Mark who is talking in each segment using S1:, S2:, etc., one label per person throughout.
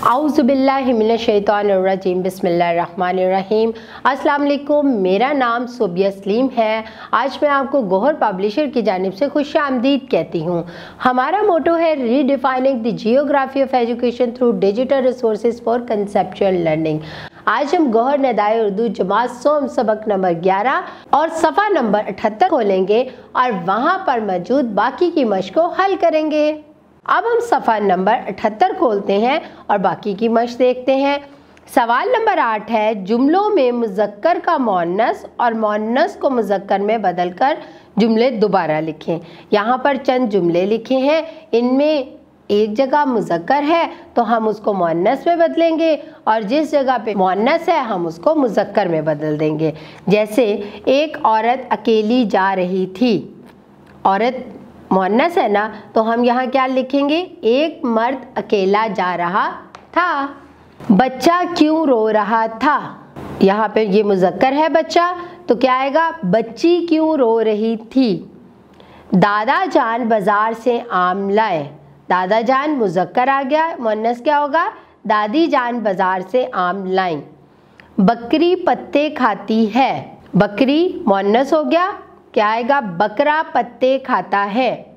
S1: आउज़ुबिल्लाहि मिनश्शैतानिर्रजीम बिस्मिल्लाहिर्रहमानिर्रहीम। अस्सलाम वालेकुम, मेरा नाम सोबिया सलीम है। आज मैं आपको गौहर पब्लिशर की जानिब से खुशामदीद कहती हूँ। हमारा मोटो है redefining the geography of education through digital resources for conceptual learning. आज हम गौहर नदाए उर्दू जमात सोम सबक नंबर 11 और सफ़ा नंबर 78 खोलेंगे और वहाँ पर मौजूद बाकी की मश्क को हल करेंगे। अब हम सफ़ा नंबर 78 खोलते हैं और बाकी की मश्क देखते हैं। सवाल नंबर 8 है, जुमलों में मुज़क्कर का मुअन्नस और मुअन्नस को मुज़क्कर में बदलकर जुमले दोबारा लिखें। यहाँ पर चंद जुमले लिखे हैं, इनमें एक जगह मुज़क्कर है तो हम उसको मुअन्नस में बदलेंगे और जिस जगह पे मुअन्नस है हम उसको मुज़क्कर में बदल देंगे। जैसे एक औरत अकेली जा रही थी, औरत मुअन्नस है ना, तो हम यहाँ क्या लिखेंगे, एक मर्द अकेला जा रहा था। बच्चा क्यों रो रहा था, यहाँ पे ये मुज़क्कर है बच्चा, तो क्या आएगा, बच्ची क्यों रो रही थी। दादा जान बाज़ार से आम लाए, दादा जान मुज़क्कर आ गया, मुअन्नस क्या होगा, दादी जान बाज़ार से आम लाई। बकरी पत्ते खाती है, बकरी मुअन्नस हो गया, क्या आएगा, बकरा पत्ते खाता है।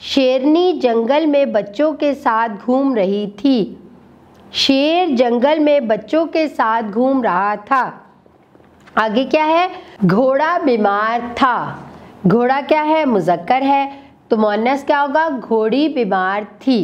S1: शेरनी जंगल में बच्चों के साथ घूम रही थी, शेर जंगल में बच्चों के साथ घूम रहा था। आगे क्या है, घोड़ा बीमार था, घोड़ा क्या है, मुज़क्कर है, तो मुअन्नस क्या होगा, घोड़ी बीमार थी।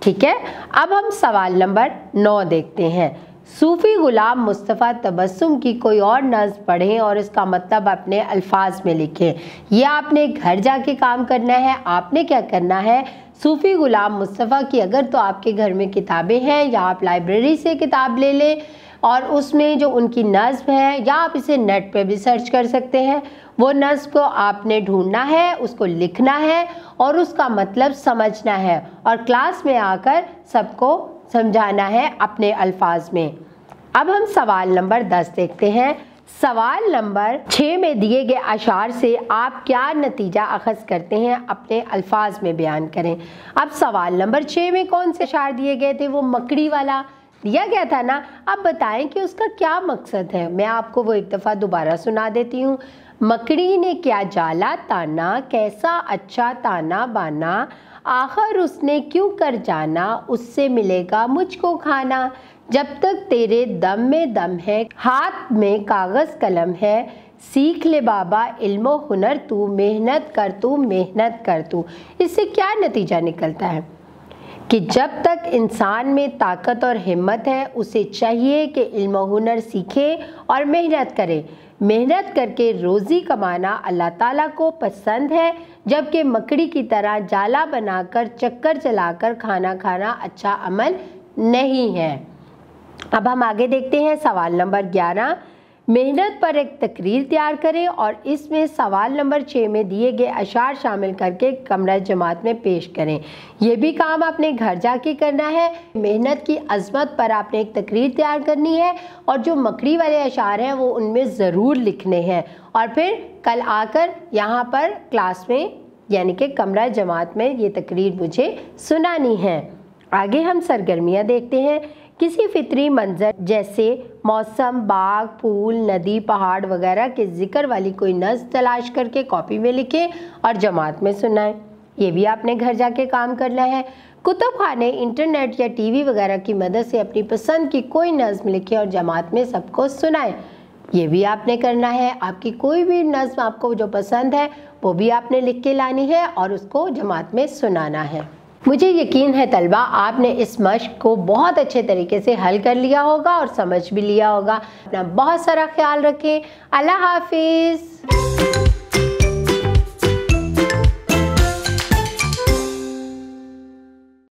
S1: ठीक है, अब हम सवाल नंबर 9 देखते हैं। सूफ़ी गुलाम मुस्तफ़ा तबस्सुम की कोई और नज़्म पढ़ें और इसका मतलब अपने अल्फाज में लिखें। यह आपने घर जाके काम करना है। आपने क्या करना है, सूफ़ी गुलाम मुस्तफ़ा की अगर तो आपके घर में किताबें हैं या आप लाइब्रेरी से किताब ले लें और उसमें जो उनकी नज़्म है, या आप इसे नेट पे भी सर्च कर सकते हैं, वो नज़्म को आपने ढूंढना है, उसको लिखना है और उसका मतलब समझना है और क्लास में आकर सबको समझाना है अपने अल्फाज में। अब हम सवाल नंबर 10 देखते हैं। सवाल नंबर 6 में दिए गए अशार से आप क्या नतीजा अखज़ करते हैं, अपने अल्फाज में बयान करें। अब सवाल नंबर 6 में कौन से अशार दिए गए थे, वो मकड़ी वाला दिया गया था ना। अब बताएं कि उसका क्या मकसद है। मैं आपको वो एक दफ़ा दोबारा सुना देती हूँ। मकड़ी ने क्या जाला ताना, कैसा अच्छा ताना बाना, आखिर उसने क्यों कर जाना, उससे मिलेगा मुझको खाना। जब तक तेरे दम में दम है, हाथ में कागज़ कलम है, सीख ले बाबा इल्मो हुनर तू, मेहनत कर तू, मेहनत कर तू। इससे क्या नतीजा निकलता है कि जब तक इंसान में ताकत और हिम्मत है, उसे चाहिए कि इल्म हुनर सीखे और मेहनत करे। मेहनत करके रोज़ी कमाना अल्लाह ताला को पसंद है, जबकि मकड़ी की तरह जाला बनाकर चक्कर चलाकर खाना खाना अच्छा अमल नहीं है। अब हम आगे देखते हैं। सवाल नंबर 11, मेहनत पर एक तकरीर तैयार करें और इसमें सवाल नंबर 6 में दिए गए अशार शामिल करके कमरा जमात में पेश करें। यह भी काम आपने घर जाके करना है। मेहनत की अज़मत पर आपने एक तकरीर तैयार करनी है और जो मकड़ी वाले अशार हैं वो उनमें ज़रूर लिखने हैं और फिर कल आकर यहाँ पर क्लास में यानी कि कमरा जमात में ये तकरीर मुझे सुनानी है। आगे हम सरगर्मियाँ देखते हैं। किसी फितरी मंजर जैसे मौसम, बाग, फूल, नदी, पहाड़ वगैरह के जिक्र वाली कोई नज़्म तलाश करके कॉपी में लिखें और जमात में सुनाएं। ये भी आपने घर जाके काम करना है। कुतुब खाने, इंटरनेट या टीवी वगैरह की मदद से अपनी पसंद की कोई नज़्म लिखें और जमात में सबको सुनाएं। ये भी आपने करना है। आपकी कोई भी नज़्म आपको जो पसंद है वो भी आपने लिख के लानी है और उसको जमात में सुनाना है। मुझे यकीन है तलबा आपने इस मश्क को बहुत अच्छे तरीके से हल कर लिया होगा और समझ भी लिया होगा। अपना बहुत सारा ख्याल रखें। अल्लाह हाफिज़।